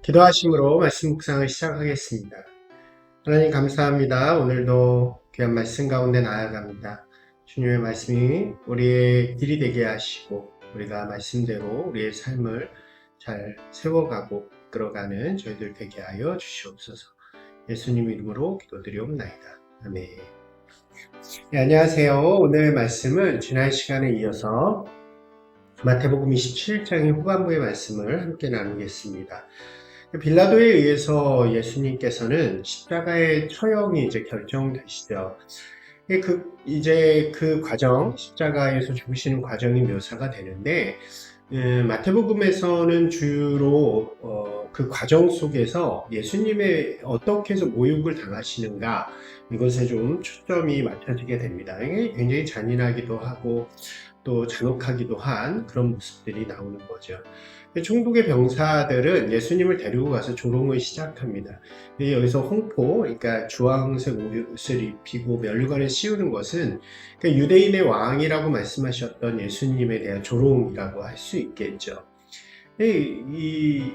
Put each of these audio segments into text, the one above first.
기도하심으로 말씀 묵상을 시작하겠습니다. 하나님 감사합니다. 오늘도 귀한 말씀 가운데 나아갑니다. 주님의 말씀이 우리의 길이 되게 하시고 우리가 말씀대로 우리의 삶을 잘 세워가고 이끌어가는 저희들 되게 하여 주시옵소서. 예수님 이름으로 기도드리옵나이다. 아멘. 네, 안녕하세요. 오늘 말씀은 지난 시간에 이어서 마태복음 27장의 후반부의 말씀을 함께 나누겠습니다. 빌라도에 의해서 예수님께서는 십자가의 처형이 이제 결정되시죠. 이제 그 과정, 십자가에서 죽으시는 과정이 묘사가 되는데, 마태복음에서는 주로 그 과정 속에서 예수님의 어떻게 해서 모욕을 당하시는가, 이것에 좀 초점이 맞춰지게 됩니다. 이게 굉장히 잔인하기도 하고, 또 잔혹하기도 한 그런 모습들이 나오는 거죠. 총독의 병사들은 예수님을 데리고 가서 조롱을 시작합니다. 여기서 홍포, 그러니까 주황색 옷을 입히고 면류관을 씌우는 것은 유대인의 왕이라고 말씀하셨던 예수님에 대한 조롱이라고 할 수 있겠죠. 이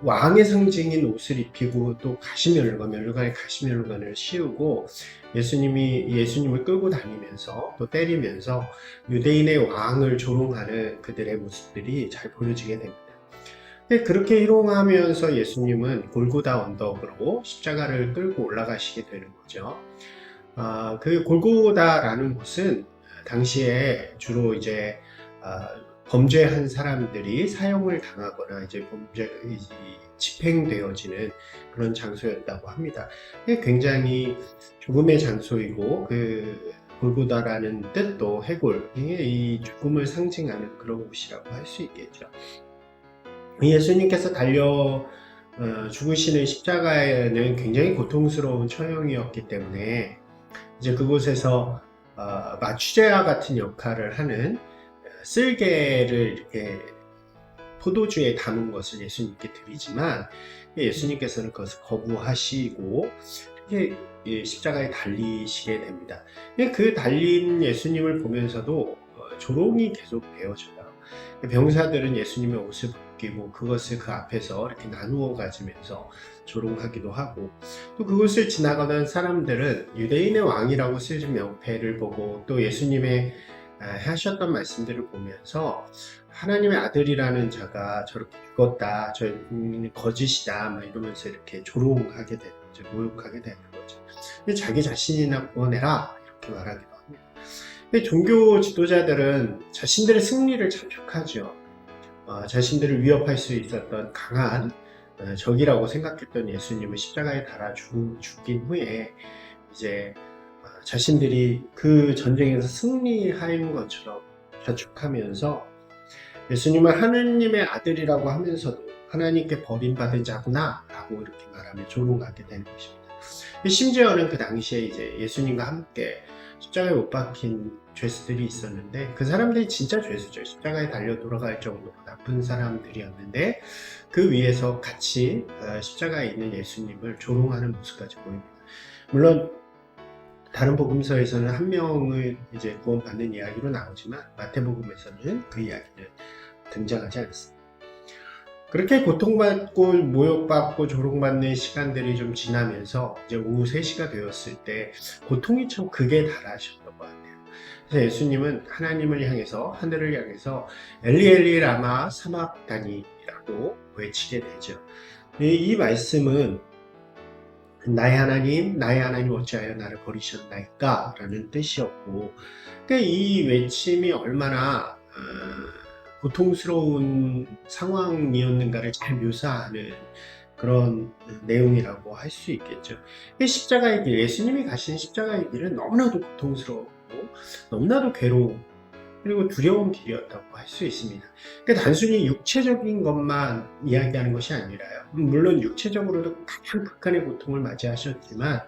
왕의 상징인 옷을 입히고 또 면류관에 가시면류관을 씌우고 예수님을 끌고 다니면서 또 때리면서 유대인의 왕을 조롱하는 그들의 모습들이 잘 보여지게 됩니다. 그렇게 희롱하면서 예수님은 골고다 언덕으로 십자가를 끌고 올라가시게 되는 거죠. 그 골고다라는 곳은 당시에 주로 이제 범죄한 사람들이 사형을 당하거나 이제 집행되어지는 그런 장소였다고 합니다. 굉장히 죽음의 장소이고 그 골고다라는 뜻도 해골, 이 죽음을 상징하는 그런 곳이라고 할 수 있겠죠. 예수님께서 죽으시는 십자가에는 굉장히 고통스러운 처형이었기 때문에 이제 그곳에서 마취제와 같은 역할을 하는 쓸개를 이렇게 포도주에 담은 것을 예수님께 드리지만 예수님께서는 그것을 거부하시고 십자가에 달리시게 됩니다. 그 달린 예수님을 보면서도 조롱이 계속 되어져요. 병사들은 예수님의 옷을 벗기고 그것을 그 앞에서 이렇게 나누어 가지면서 조롱하기도 하고, 또 그곳을 지나가던 사람들은 유대인의 왕이라고 쓰여진 명패를 보고 또 예수님의 하셨던 말씀들을 보면서 하나님의 아들이라는 자가 저렇게 죽었다, 저 거짓이다, 막 이러면서 이렇게 조롱하게 되는 거죠. 모욕하게 되는 거죠. 자기 자신이나 구원해라, 이렇게 말하기도 합니다. 종교 지도자들은 자신들의 승리를 참촉하죠. 자신들을 위협할 수 있었던 강한 적이라고 생각했던 예수님을 십자가에 달아 죽인 후에 이제 자신들이 그 전쟁에서 승리한 것처럼 자축하면서 예수님을 하느님의 아들이라고 하면서도 하나님께 버림받은 자구나 라고 이렇게 말하며 조롱하게 되는 것입니다. 심지어는 그 당시에 이제 예수님과 함께 십자가에 못 박힌 죄수들이 있었는데 그 사람들이 진짜 죄수죠. 십자가에 달려 돌아갈 정도로 나쁜 사람들이었는데 그 위에서 같이 십자가에 있는 예수님을 조롱하는 모습까지 보입니다. 물론 다른 복음서에서는 한 명을 이제 구원받는 이야기로 나오지만 마태복음에서는 그 이야기는 등장하지 않습니다. 그렇게 고통받고 모욕받고 조롱받는 시간들이 좀 지나면서 이제 오후 3시가 되었을 때 고통이 참 극에 달하셨던 것 같아요. 그래서 예수님은 하나님을 향해서, 하늘을 향해서 엘리 엘리 라마 사막다니라고 외치게 되죠. 이 말씀은 나의 하나님 어찌하여 나를 버리셨나이까? 라는 뜻이었고, 그러니까 이 외침이 얼마나 고통스러운 상황이었는가를 잘 묘사하는 그런 내용이라고 할 수 있겠죠. 십자가의 길, 예수님이 가신 십자가의 길은 너무나도 고통스러웠고, 너무나도 괴로운, 그리고 두려운 길이었다고 할 수 있습니다. 그러니까 단순히 육체적인 것만 이야기하는 것이 아니라요. 물론 육체적으로도 가장 극한의 고통을 맞이하셨지만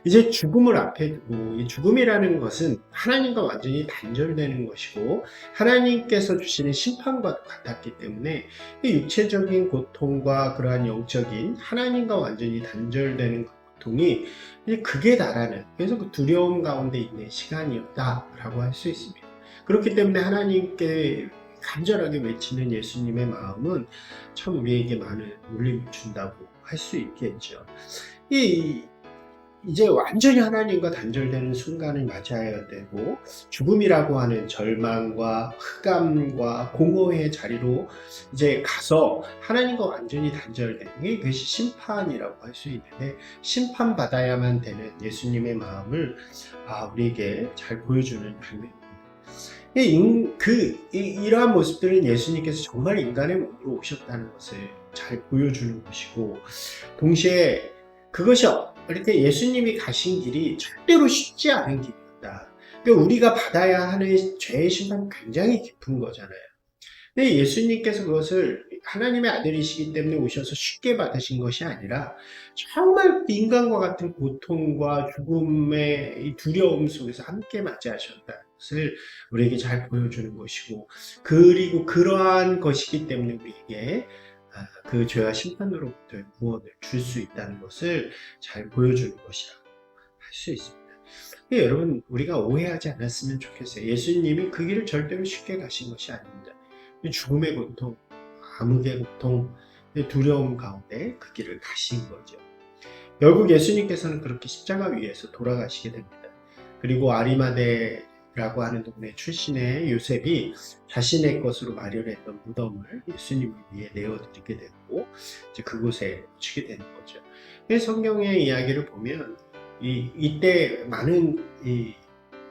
이제 죽음을 앞에 두고 이 죽음이라는 것은 하나님과 완전히 단절되는 것이고 하나님께서 주시는 심판과도 같았기 때문에 이 육체적인 고통과 그러한 영적인 하나님과 완전히 단절되는 그 고통이 이제 극에 달하는, 그래서 그 두려움 가운데 있는 시간이었다라고 할 수 있습니다. 그렇기 때문에 하나님께 간절하게 외치는 예수님의 마음은 참 우리에게 많은 울림을 준다고 할 수 있겠죠. 이제 완전히 하나님과 단절되는 순간을 맞이해야 되고, 죽음이라고 하는 절망과 흑암과 공허의 자리로 이제 가서 하나님과 완전히 단절되는 게 그것이 심판이라고 할 수 있는데, 심판받아야만 되는 예수님의 마음을 우리에게 잘 보여주는 장면입니다. 이러한 모습들은 예수님께서 정말 인간의 몸으로 오셨다는 것을 잘 보여주는 것이고, 동시에 그것이 이렇게 예수님이 가신 길이 절대로 쉽지 않은 길이었다. 그러니까 우리가 받아야 하는 죄의 심판은 굉장히 깊은 거잖아요. 근데 예수님께서 그것을 하나님의 아들이시기 때문에 오셔서 쉽게 받으신 것이 아니라 정말 인간과 같은 고통과 죽음의 두려움 속에서 함께 맞이하셨다는 것을 우리에게 잘 보여주는 것이고, 그리고 그러한 것이기 때문에 우리에게 그 죄와 심판으로부터의 구원을 줄 수 있다는 것을 잘 보여주는 것이라고 할 수 있습니다. 여러분, 우리가 오해하지 않았으면 좋겠어요. 예수님이 그 길을 절대로 쉽게 가신 것이 아닙니다. 죽음의 고통, 암흑의 고통, 두려움 가운데 그 길을 가신 거죠. 결국 예수님께서는 그렇게 십자가 위에서 돌아가시게 됩니다. 그리고 아리마대라고 하는 동네 출신의 요셉이 자신의 것으로 마련했던 무덤을 예수님을 위해 내어드리게 되고, 이제 그곳에 묻히게 되는 거죠. 성경의 이야기를 보면 이때 많은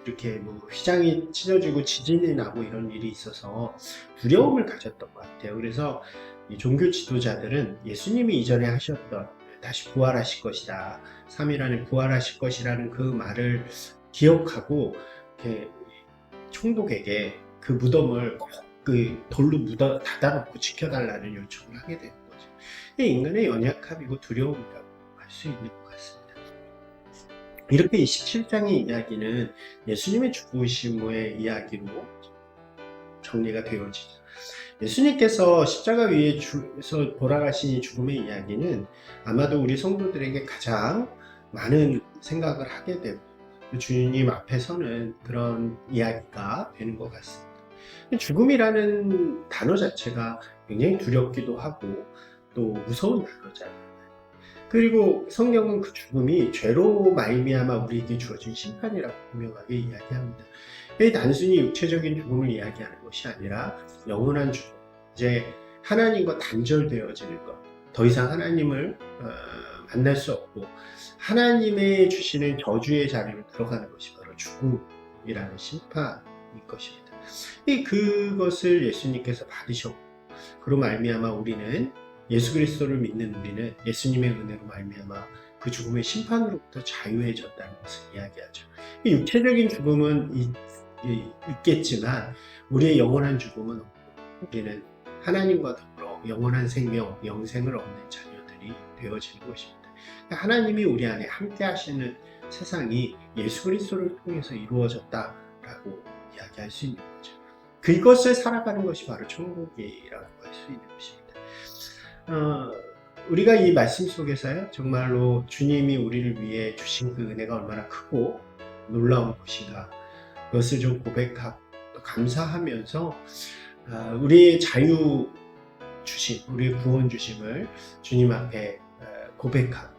이렇게 휘장이 찢어지고 지진이 나고 이런 일이 있어서 두려움을 가졌던 것 같아요. 그래서 이 종교 지도자들은 예수님이 이전에 하셨던 다시 부활하실 것이다, 3일 안에 부활하실 것이라는 그 말을 기억하고 이렇게 총독에게 그 무덤을 꼭 그 돌로 닫아놓고 지켜달라는 요청을 하게 되는 거죠. 인간의 연약함이고 두려움이라고 할 수 있는 것 같습니다. 이렇게 27장의 이야기는 예수님의 죽으심의 이야기로 정리가 되어지죠. 예수님께서 십자가 위에서 돌아가신 이 죽음의 이야기는 아마도 우리 성도들에게 가장 많은 생각을 하게 되고, 주님 앞에서는 그런 이야기가 되는 것 같습니다. 죽음이라는 단어 자체가 굉장히 두렵기도 하고 또 무서운 단어잖아요. 그리고 성경은 그 죽음이 죄로 말미암아 우리에게 주어진 심판이라고 분명하게 이야기합니다. 단순히 육체적인 죽음을 이야기하는 것이 아니라 영원한 죽음, 이제 하나님과 단절되어지는 것, 더 이상 하나님을 만날 수 없고 하나님의 주시는 저주의 자리로 들어가는 것이 바로 죽음이라는 심판일 것입니다. 그것을 예수님께서 받으셨고, 그로 말미암아 우리는, 예수 그리스도를 믿는 우리는 예수님의 은혜로 말미암아 그 죽음의 심판으로부터 자유해졌다는 것을 이야기하죠. 육체적인 죽음은 있겠지만 우리의 영원한 죽음은 없고, 우리는 하나님과 더불어 영원한 생명, 영생을 얻는 자녀들이 되어지는 것입니다. 하나님이 우리 안에 함께 하시는 세상이 예수 그리스도를 통해서 이루어졌다라고 이야기할 수 있는 거죠. 그것을 살아가는 것이 바로 천국이라고 할 수 있는 것입니다. 우리가 이 말씀 속에서요, 정말로 주님이 우리를 위해 주신 그 은혜가 얼마나 크고 놀라운 것인가, 그것을 좀 고백하고 또 감사하면서 우리의 자유 주심, 우리의 구원 주심을 주님 앞에 고백하고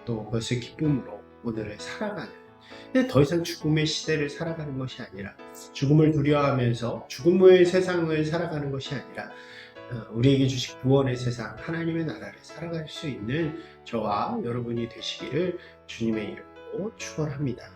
또 그것을 기쁨으로 오늘을 살아가는, 더 이상 죽음의 시대를 살아가는 것이 아니라, 죽음을 두려워하면서 죽음의 세상을 살아가는 것이 아니라 우리에게 주신 구원의 세상, 하나님의 나라를 살아갈 수 있는 저와 여러분이 되시기를 주님의 이름으로 축원합니다.